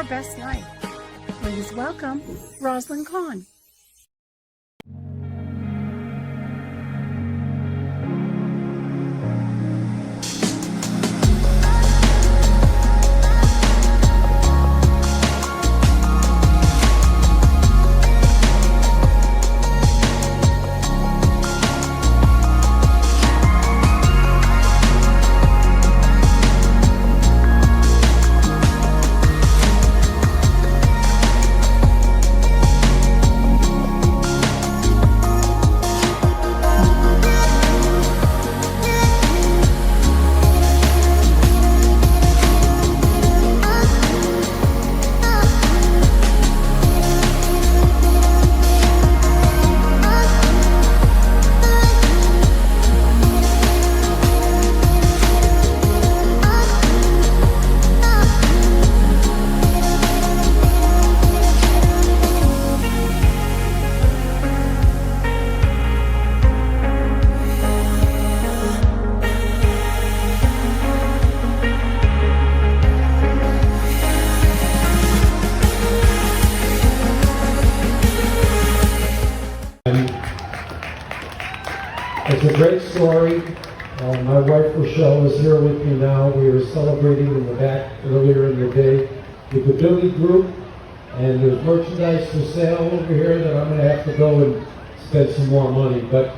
your best life. Please welcome Rosalyn Kahn. It's a great story. My wife Rochelle is here with me now. We were celebrating in the back earlier in the day with the Billy Group, and there's merchandise for sale over here that I'm going to have to go and spend some more money. But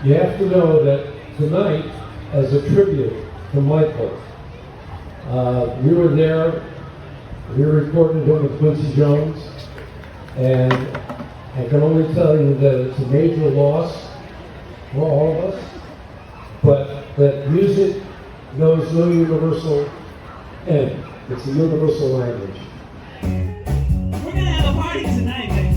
you have to know that tonight, as a tribute to Michael, we were there. We recorded him with Quincy Jones, and I can only tell you that it's a major loss for all of us, but that music knows no universal end. It's a universal language. We're gonna have a party tonight, baby.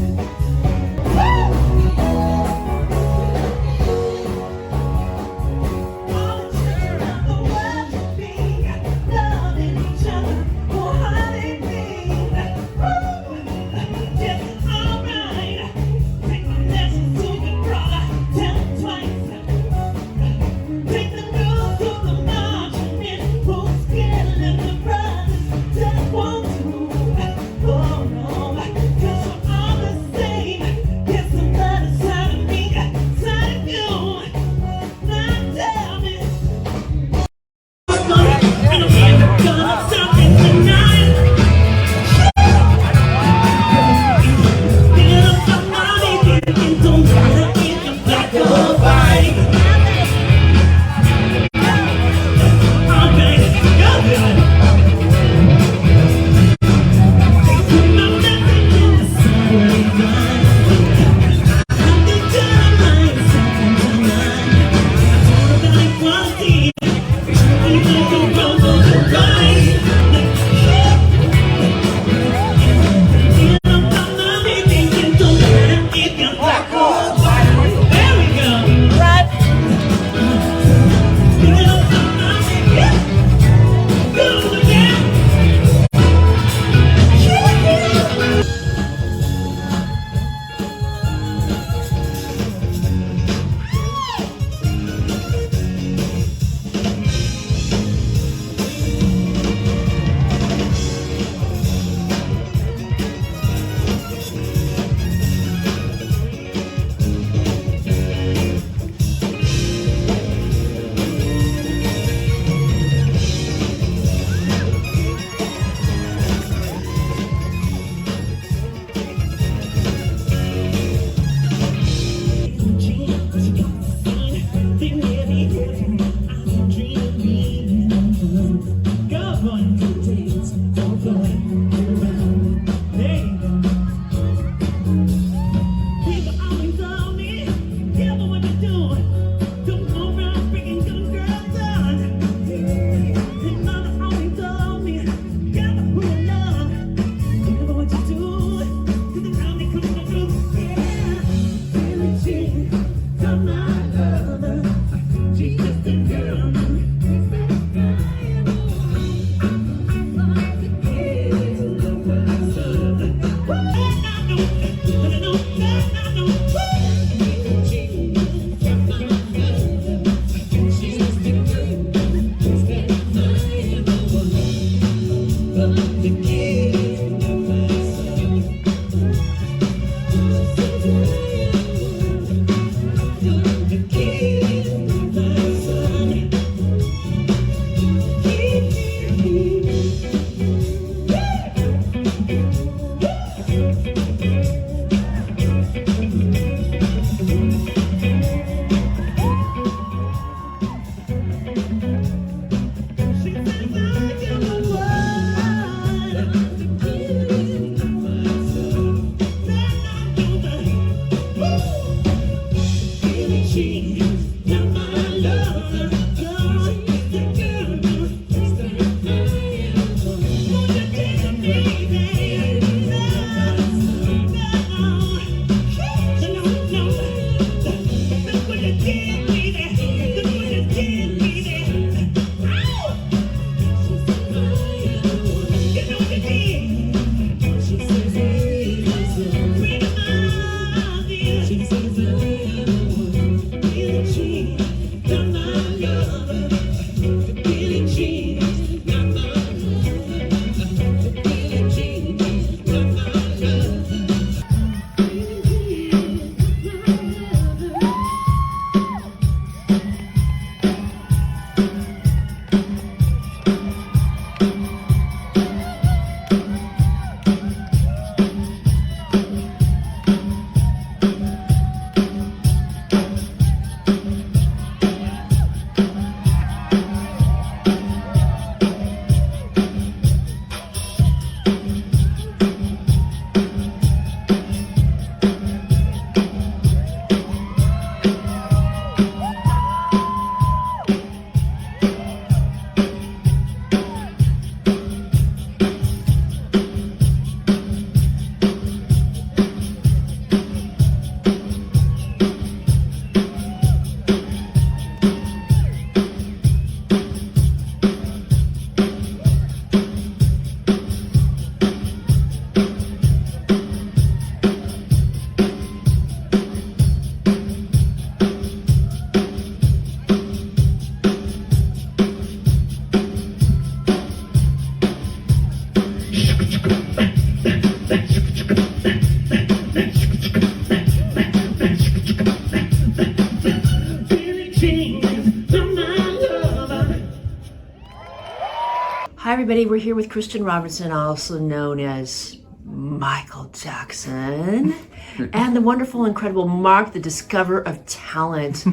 Oh no, 'cause I'm everybody. We're here with Christian Robertson, also known as Michael Jackson, and the wonderful, incredible Mark, the discoverer of talent.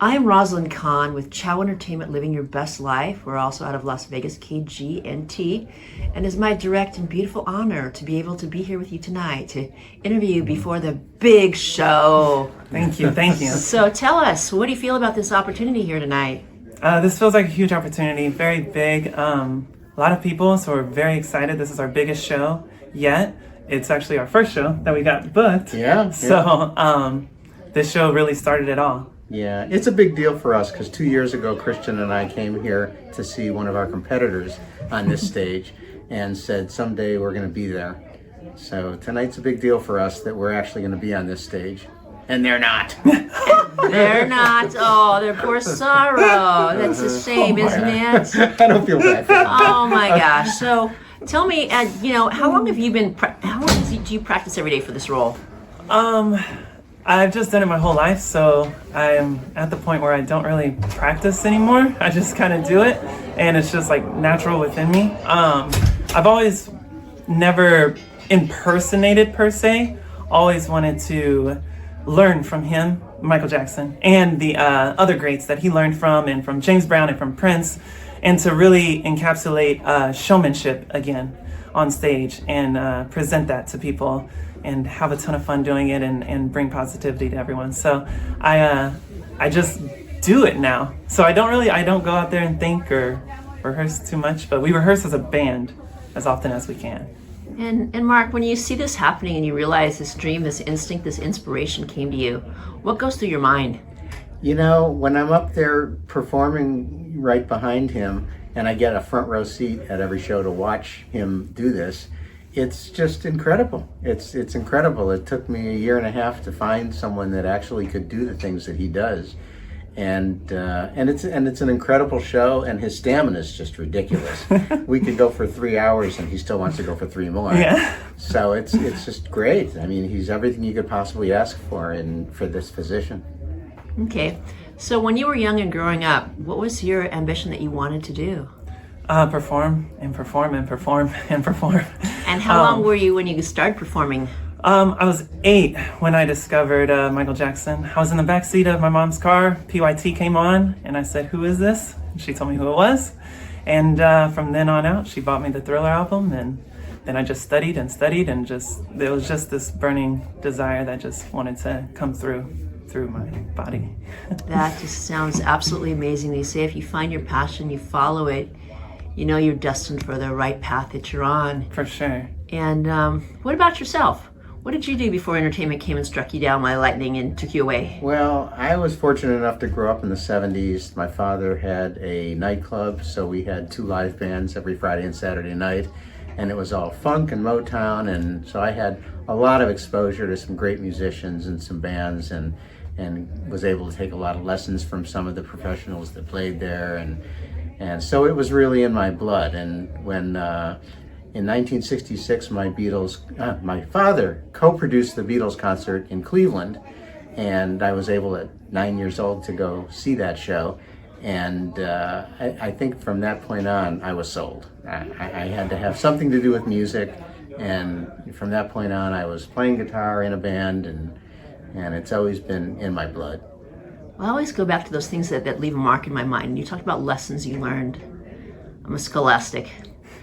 I'm Rosalyn Kahn with Chow Entertainment, Living Your Best Life. We're also out of Las Vegas, KGNT, and it's my direct and beautiful honor to be able to be here with you tonight to interview you before the big show. Thank you, thank you. So tell us, what do you feel about this opportunity here tonight? This feels like a huge opportunity, very big. A lot of people, so we're very excited. This is our biggest show yet. It's actually our first show that we got booked. Yeah. So this show really started it all. Yeah, it's a big deal for us because 2 years ago, Christian and I came here to see one of our competitors on this stage and said someday we're going to be there. So tonight's a big deal for us that we're actually going to be on this stage. And they're not. They're not. Oh, their poor sorrow. That's a shame, isn't it? I don't feel bad. Oh my gosh. So tell me, how long have you been, do you practice every day for this role? I've just done it my whole life, so I'm at the point where I don't really practice anymore. I just kind of do it, and it's just like natural within me. I've always never impersonated per se, always wanted to learn from him, Michael Jackson, and the other greats that he learned from, and from James Brown and from Prince, and to really encapsulate showmanship again on stage and present that to people and have a ton of fun doing it and bring positivity to everyone. So I just do it now. So I don't go out there and think or rehearse too much, but we rehearse as a band as often as we can. And Mark, when you see this happening and you realize this dream, this instinct, this inspiration came to you, what goes through your mind? You know, when I'm up there performing right behind him and I get a front row seat at every show to watch him do this, it's just incredible. It's incredible. It took me 1.5 years to find someone that actually could do the things that he does. And it's an incredible show, and his stamina is just ridiculous. We could go for 3 hours, and he still wants to go for 3 more. Yeah. So it's just great. I mean, he's everything you could possibly ask for for this position. Okay, so when you were young and growing up, what was your ambition that you wanted to do? Perform and perform and perform and perform. And how long were you when you started performing? I was 8 when I discovered Michael Jackson. I was in the back seat of my mom's car. PYT came on, and I said, "Who is this?" And she told me who it was. And from then on out, she bought me the Thriller album, and then I just studied, and it was just this burning desire that just wanted to come through my body. That just sounds absolutely amazing. They say if you find your passion, you follow it, you know you're destined for the right path that you're on. For sure. And what about yourself? What did you do before entertainment came and struck you down like lightning and took you away? Well, I was fortunate enough to grow up in the 70s. My father had a nightclub, so we had 2 live bands every Friday and Saturday night, and it was all funk and Motown, and so I had a lot of exposure to some great musicians and some bands, and was able to take a lot of lessons from some of the professionals that played there, and so it was really in my blood. And when in 1966, my father co-produced the Beatles concert in Cleveland, and I was able at 9 years old to go see that show. And I think from that point on, I was sold. I had to have something to do with music, and from that point on, I was playing guitar in a band, and it's always been in my blood. Well, I always go back to those things that leave a mark in my mind. You talked about lessons you learned. I'm a scholastic.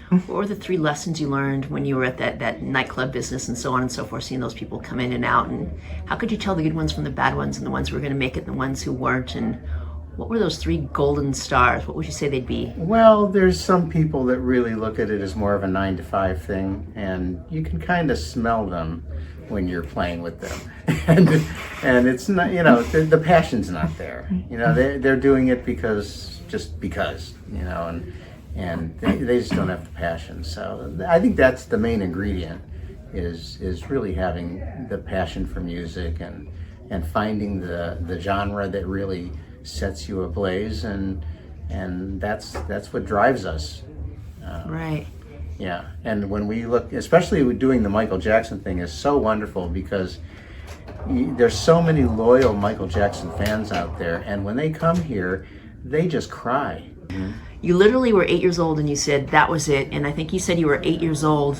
What were the 3 lessons you learned when you were at that nightclub business and so on and so forth, seeing those people come in and out? And how could you tell the good ones from the bad ones and the ones who were going to make it and the ones who weren't? And what were those 3 golden stars? What would you say they'd be? Well, there's some people that really look at it as more of a 9-to-5 thing, and you can kind of smell them when you're playing with them. and it's not, the passion's not there. They're doing it because, and they just don't have the passion. So I think that's the main ingredient, is really having the passion for music and finding the genre that really sets you ablaze, and that's what drives us. Right. Yeah, and when we look, especially with doing the Michael Jackson thing, is so wonderful because there's so many loyal Michael Jackson fans out there, and when they come here, they just cry. You literally were 8 years old and you said that was it. And I think you said you were 8 years old.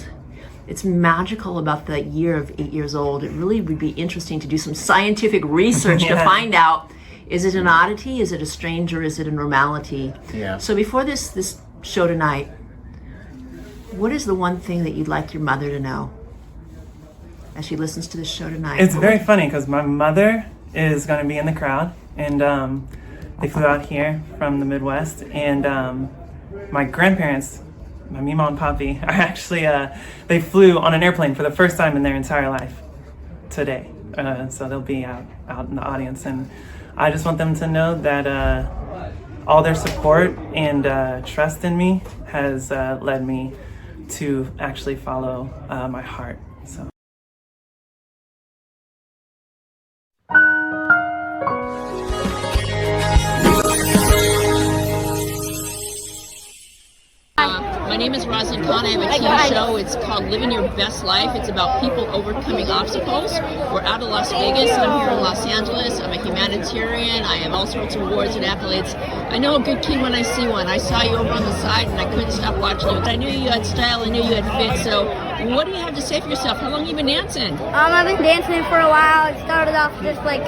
It's magical about that year of 8 years old. It really would be interesting to do some scientific research to find out, is it an oddity, is it a strange, or is it a normality? Yeah. So before this show tonight, what is the one thing that you'd like your mother to know as she listens to this show tonight? It's very funny because my mother is going to be in the crowd, and they flew out here from the Midwest, and my grandparents, my Mima and Papi, are actually, they flew on an airplane for the first time in their entire life today. So they'll be out in the audience, and I just want them to know that all their support and trust in me has led me to actually follow my heart. So. My name is Rosalyn, Kahn. I have a TV show. It's called Living Your Best Life. It's about people overcoming obstacles. We're out of Las Vegas. I'm here in Los Angeles. I'm a humanitarian. I have all sorts of awards and accolades. I know a good kid when I see one. I saw you over on the side and I couldn't stop watching you. I knew you had style. I knew you had fit. So what do you have to say for yourself? How long have you been dancing? I've been dancing for a while. It started off just like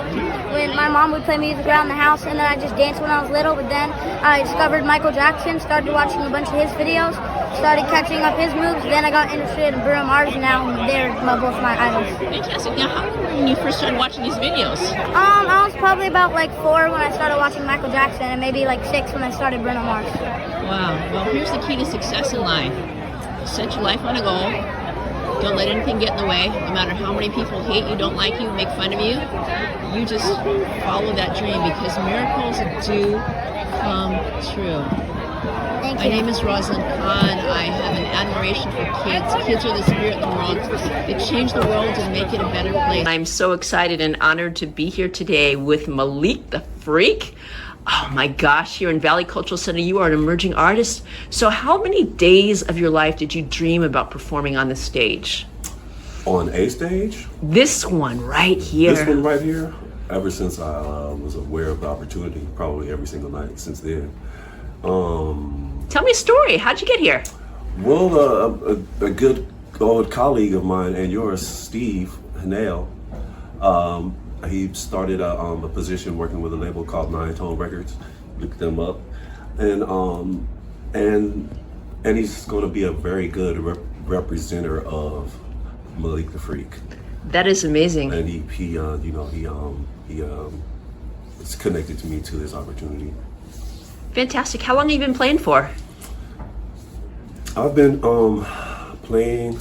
when my mom would play music around the house, and then I just danced when I was little. But then I discovered Michael Jackson, started watching a bunch of his videos, started catching up his moves. Then I got interested in Bruno Mars, and now they're both my idols. Fantastic. Now, how old were you when you first started watching these videos? I was probably about like 4 when I started watching Michael Jackson, and maybe like 6 when I started Bruno Mars. Wow. Well, here's the key to success in life. Set your life on a goal. Don't let anything get in the way. No matter how many people hate you, don't like you, make fun of you. You just follow that dream, because miracles do come true. Thank My you. name is Rosalyn Kahn. I have an admiration for kids. Kids are the spirit of the world. They change the world and make it a better place. I'm so excited and honored to be here today with Malik the Freak. Oh my gosh, you're in Valley Cultural Center. You are an emerging artist. So how many days of your life did you dream about performing on the stage? On a stage? This one right here. This one right here? Ever since I was aware of the opportunity, probably every single night since then. Tell me a story. How'd you get here? Well, a good old colleague of mine and yours, Steve Hanel, he started a position working with a label called Nine Tone Records. Look them up, and he's going to be a very good representative of Malik the Freak. That is amazing. And he is connected to me to this opportunity. Fantastic. How long have you been playing for? I've been playing.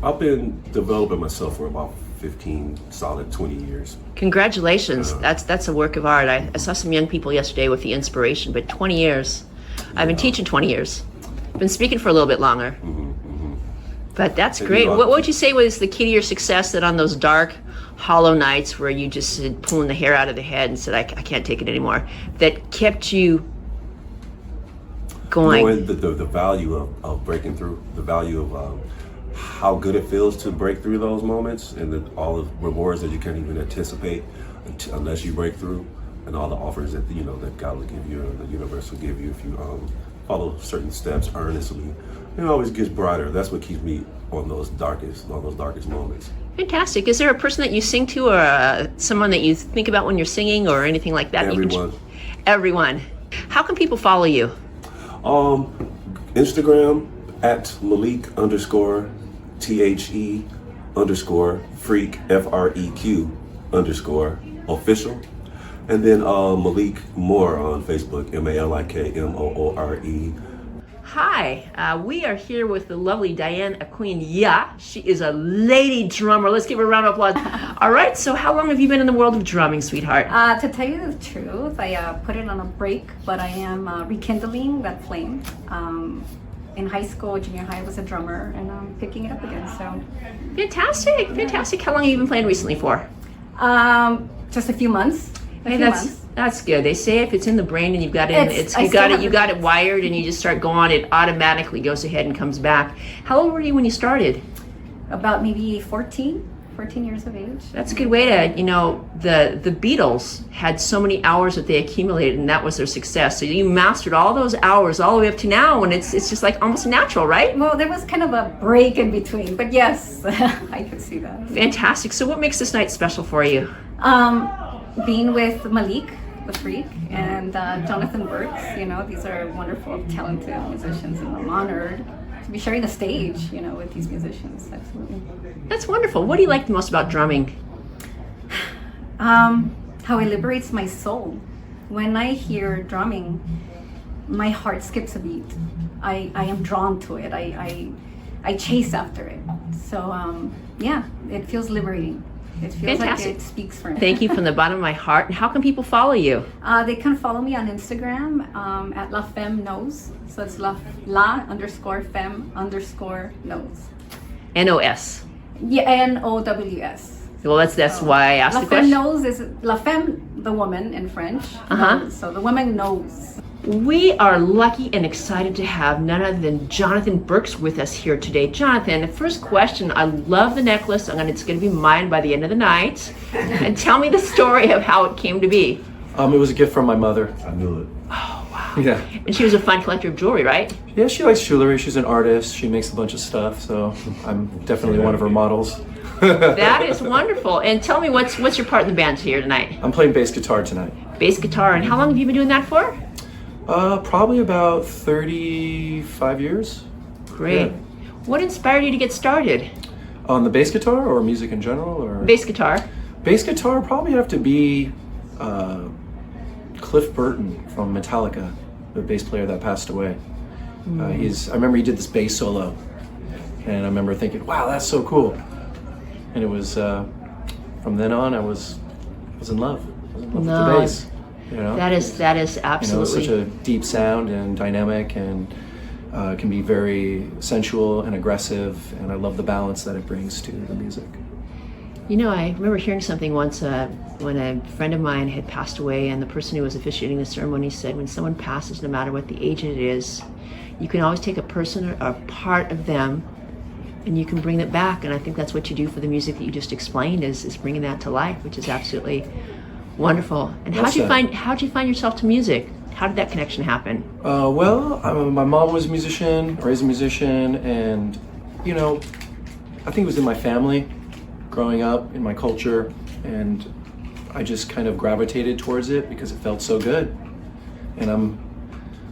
I've been developing myself for about 15 solid 20 years. Congratulations. That's a work of art. I saw some young people yesterday with the inspiration, but 20 years. I've been teaching 20 years. I've been speaking for a little bit longer. But that's great. What would you say was the key to your success, that on those dark, hollow nights where you just said, pulling the hair out of the head and said, I can't take it anymore, that kept you going? Knowing the value of breaking through, the value of how good it feels to break through those moments, and all the rewards that you can't even anticipate unless you break through, and all the offers that that God will give you, or the universe will give you if you follow certain steps earnestly. It always gets brighter. That's what keeps me on those darkest moments. Fantastic. Is there a person that you sing to, or someone that you think about when you're singing, or anything like that? Everyone. Everyone. How can people follow you? Instagram at Malik_THE_freak FREQ_official, and then Malik Moore on Facebook, MALIKMOORE. Hi, we are here with the lovely Diane, a queen. Yeah, she is a lady drummer. Let's give her a round of applause. All right, so how long have you been in the world of drumming, sweetheart? To tell you the truth, I put it on a break, but I am rekindling that flame. In high school, junior high, I was a drummer, and I'm picking it up again. So Fantastic, fantastic. How long have you been playing recently for? just a few months. Hey, that's good. They say if it's in the brain and you got it wired, and you just start going, it automatically goes ahead and comes back. How old were you when you started? About maybe 14. 14 years of age. That's a good way to, the Beatles had so many hours that they accumulated, and that was their success. So you mastered all those hours all the way up to now, and it's just like almost natural, right? Well, there was kind of a break in between, but yes, I could see that. Fantastic. So what makes this night special for you? Being with Malik the Freak and Jonathan Burks, these are wonderful, talented musicians, and I'm honored to be sharing the stage, with these musicians. Absolutely. That's wonderful. What do you like the most about drumming? How it liberates my soul. When I hear drumming, my heart skips a beat. I am drawn to it. I chase after it. So yeah, it feels liberating. It feels Fantastic. like it speaks for me. Thank you from the bottom of my heart. And how can people follow you? They can follow me on Instagram at La Femme Knows. So it's la_femme_knows. NOS. Yeah, NOWS. Well, that's why I asked La the Femme question. Knows is La Femme, the woman in French. Uh-huh. So the woman knows. We are lucky and excited to have none other than Jonathan Burks with us here today. Jonathan, the first question, I love the necklace. It's going to be mine by the end of the night. And tell me the story of how it came to be. It was a gift from my mother. I knew it. Oh, wow. Yeah. And she was a fine collector of jewelry, right? Yeah, she likes jewelry. She's an artist. She makes a bunch of stuff, so I'm definitely one of her models. That is wonderful. And tell me, what's your part in the band here tonight? I'm playing bass guitar tonight. Bass guitar. And how long have you been doing that for? Probably about 35 years. Great. Yeah. What inspired you to get started? On the bass guitar or music in general? Or Bass guitar. Bass guitar probably have to be Cliff Burton from Metallica, the bass player that passed away. I remember he did this bass solo, and I remember thinking, wow, that's so cool. And it was, from then on, I was in love. I was in love with the bass. That is absolutely. Such a deep sound and dynamic, and can be very sensual and aggressive, and I love the balance that it brings to the music. I remember hearing something once when a friend of mine had passed away, and the person who was officiating the ceremony said, when someone passes, no matter what the age it is, you can always take a person or a part of them and you can bring it back. And I think that's what you do for the music that you just explained, is bringing that to life, which is absolutely wonderful. And how'd you find yourself to music? How did that connection happen? My mom was a musician, raised a musician, and I think it was in my family growing up, in my culture, and I just kind of gravitated towards it because it felt so good. And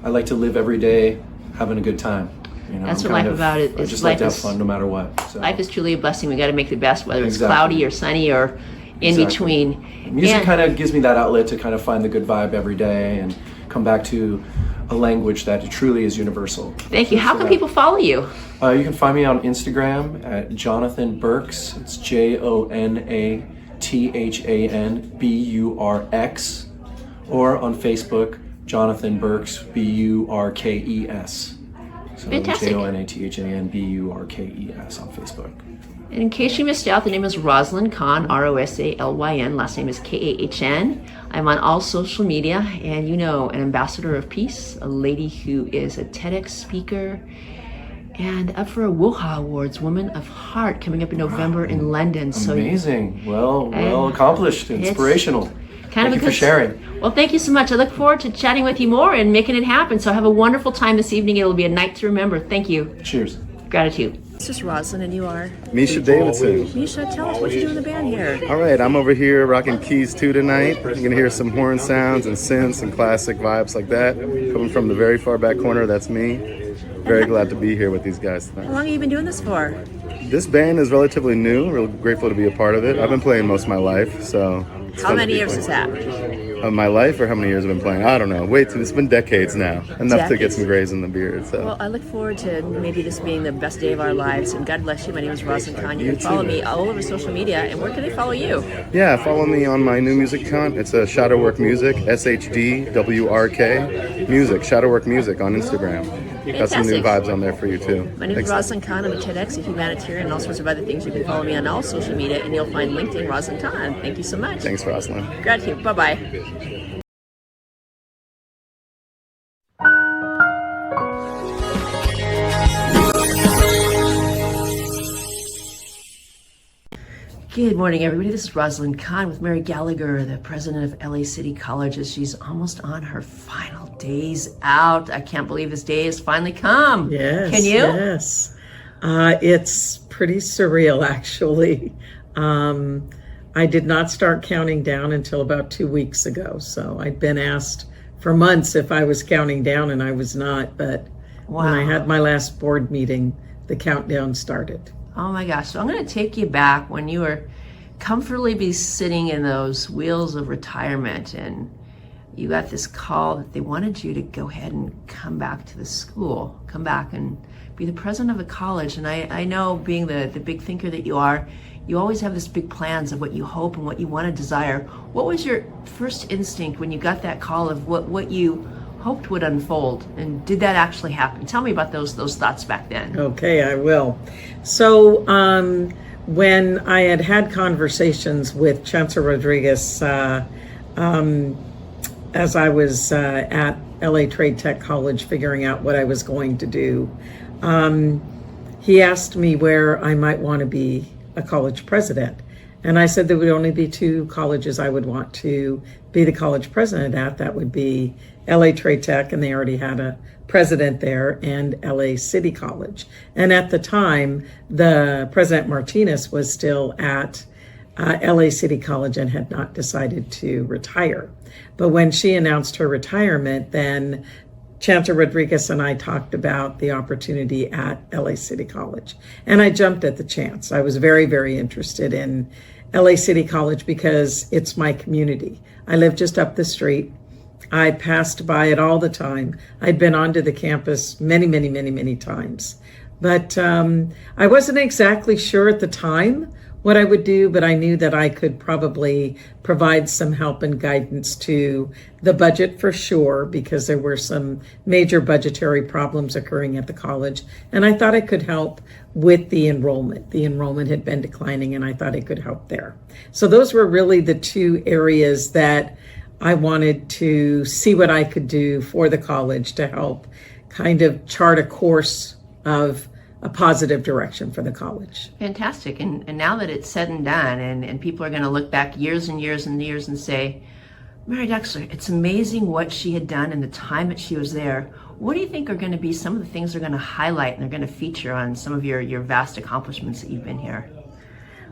I like to live every day having a good time. That's what life about it is. I just like to have fun no matter what. So. Life is truly a blessing. We got to make the best, whether it's cloudy or sunny or in between. Music kind of gives me that outlet to kind of find the good vibe every day and come back to a language that truly is universal. Thank you. How can people follow you? You can find me on Instagram at Jonathan Burks. It's JONATHANBURX, or on Facebook, Jonathan Burks, BURKES. So Fantastic. JONATHANBURKES on Facebook. And in case you missed out, the name is Rosalyn Kahn, ROSALYN. Last name is KAHN. I'm on all social media, and an ambassador of peace, a lady who is a TEDx speaker, and up for a WOHA Awards, Woman of Heart, coming up in November in London. Amazing. Well accomplished, inspirational. Thank you for sharing. Well, thank you so much. I look forward to chatting with you more and making it happen. So have a wonderful time this evening. It'll be a night to remember. Thank you. Cheers. Gratitude. This is Rosalyn, and you are? Misha Davidson. Misha, tell us what you do in the band here. All right, I'm over here rocking keys 2 tonight. You're going to hear some horn sounds and synths and classic vibes like that. Coming from the very far back corner, that's me. Very glad to be here with these guys tonight. How long have you been doing this for? This band is relatively new. Real grateful to be a part of it. I've been playing most of my life, so... How many years is that? Of my life, or how many years I've been playing? I don't know. It's been decades now. Enough to get some grays in the beard. So. Well, I look forward to maybe this being the best day of our lives. And God bless you. My name is Rosalyn Kahn. You can follow me all over social media. And where can they follow you? Yeah, follow me on my new music account. It's a Shadowwork Music, SHDWRK Music, Shadowwork Music on Instagram. Got some new vibes on there for you too. My name is Rosalyn Kahn. I'm a TEDx, a humanitarian, and all sorts of other things. You can follow me on all social media, and you'll find LinkedIn Rosalyn Kahn. Thank you so much. Thanks, Rosalyn. Gratitude. Bye-bye. Good morning, everybody. This is Rosalyn Kahn with Mary Gallagher, the president of LA City Colleges. She's almost on her final days out. I can't believe this day has finally come. Yes. Can you? Yes. It's pretty surreal, actually. I did not start counting down until about 2 weeks ago. So I'd been asked for months if I was counting down, and I was not. But when I had my last board meeting, the countdown started. Oh my gosh. So I'm going to take you back when you were comfortably be sitting in those wheels of retirement, and you got this call that they wanted you to go ahead and come back to the school, come back and be the president of a college. And I know, being the big thinker that you are, you always have this big plans of what you hope and what you want to desire. What was your first instinct when you got that call of what you hoped would unfold, and did that actually happen? Tell me about those thoughts back then. Okay, I will. So when I had conversations with Chancellor Rodriguez as I was at LA Trade Tech College figuring out what I was going to do, he asked me where I might want to be a college president. And I said there would only be 2 colleges I would want to be the college president at. That would be LA Trade Tech, and they already had a president there, and LA City College. And at the time, the President Martinez was still at LA City College and had not decided to retire. But when she announced her retirement, then Chancellor Rodriguez and I talked about the opportunity at LA City College. And I jumped at the chance. I was very, very interested in LA City College because it's my community. I live just up the street. I passed by it all the time. I'd been onto the campus many, many, many, many times. But I wasn't exactly sure at the time what I would do, but I knew that I could probably provide some help and guidance to the budget for sure, because there were some major budgetary problems occurring at the college. And I thought I could help with the enrollment. The enrollment had been declining, and I thought I could help there. So those were really the 2 areas that I wanted to see what I could do for the college to help kind of chart a course of a positive direction for the college. Fantastic. And now that it's said and done, and people are going to look back years and years and years and say, Mary Dexter, it's amazing what she had done in the time that she was there. What do you think are going to be some of the things they're going to highlight and they're going to feature on some of your vast accomplishments that you've been here?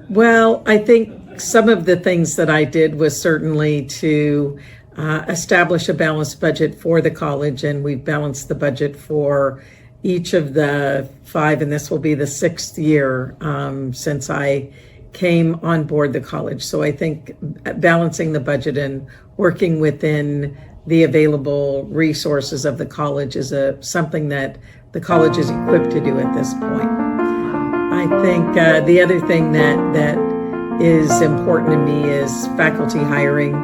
Well, I think some of the things that I did was certainly to establish a balanced budget for the college, and we've balanced the budget for each of the 5, and this will be the 6th year since I came on board the college. So I think balancing the budget and working within the available resources of the college is something that the college is equipped to do at this point. I think the other thing that is important to me is faculty hiring.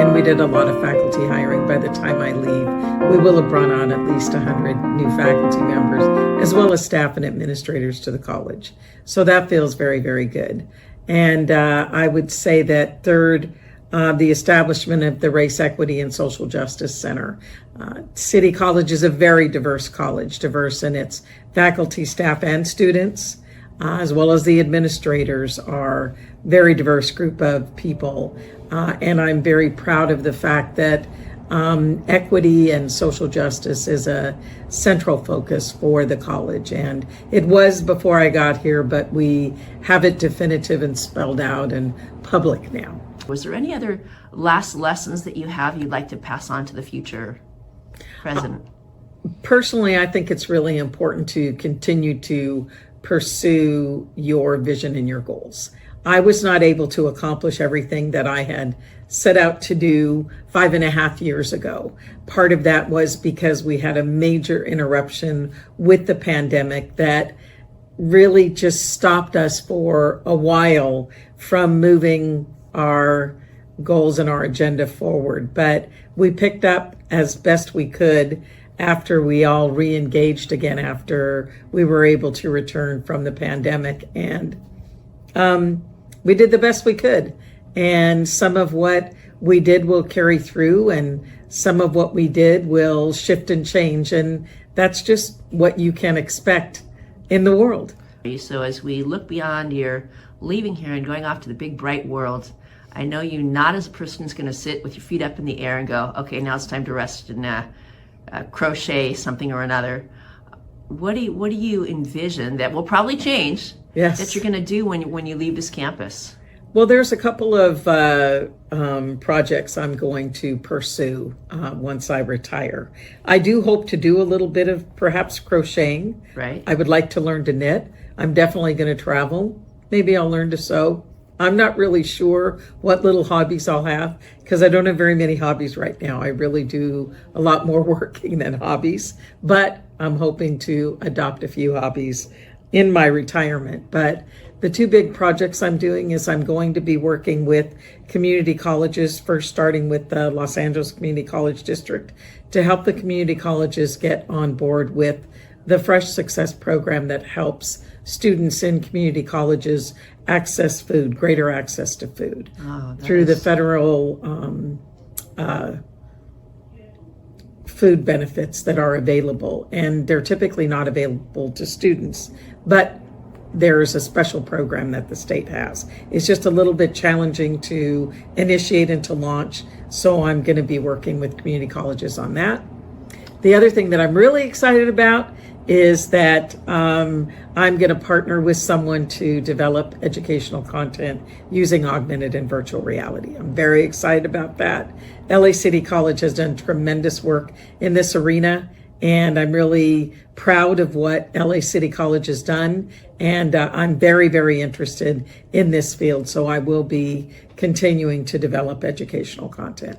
And we did a lot of faculty hiring. By the time I leave, we will have brought on at least 100 new faculty members, as well as staff and administrators to the college. So that feels very, very good. And I would say that third, the establishment of the Race Equity and Social Justice Center. City College is a very diverse college, diverse in its faculty, staff, and students, as well as the administrators are very diverse group of people. And I'm very proud of the fact that equity and social justice is a central focus for the college. And it was before I got here, but we have it definitive and spelled out and public now. Was there any other last lessons that you have you'd like to pass on to the future president? Personally, I think it's really important to continue to pursue your vision and your goals. I was not able to accomplish everything that I had set out to do 5.5 years ago. Part of that was because we had a major interruption with the pandemic that really just stopped us for a while from moving our goals and our agenda forward. But we picked up as best we could after we all re-engaged again, after we were able to return from the pandemic. And we did the best we could. And some of what we did will carry through, and some of what we did will shift and change. And that's just what you can expect in the world. So as we look beyond your leaving here and going off to the big bright world, I know you not as a person who's going to sit with your feet up in the air and go, okay, now it's time to rest and crochet something or another. What do you envision that will probably change? Yes. That you're going to do when you leave this campus? Well, there's a couple of projects I'm going to pursue once I retire. I do hope to do a little bit of perhaps crocheting. Right. I would like to learn to knit. I'm definitely going to travel. Maybe I'll learn to sew. I'm not really sure what little hobbies I'll have because I don't have very many hobbies right now. I really do a lot more working than hobbies, but I'm hoping to adopt a few hobbies in my retirement. But the two big projects I'm doing is I'm going to be working with community colleges, first starting with the Los Angeles Community College District, to help the community colleges get on board with the Fresh Success program that helps students in community colleges access food, greater access to food through the federal food benefits that are available. And they're typically not available to students, but there's a special program that the state has. It's just a little bit challenging to initiate and to launch, so I'm going to be working with community colleges on that. The other thing that I'm really excited about is that I'm going to partner with someone to develop educational content using augmented and virtual reality. I'm very excited about that. LA City College has done tremendous work in this arena, and I'm really proud of what LA City College has done. And I'm very, very interested in this field. So I will be continuing to develop educational content.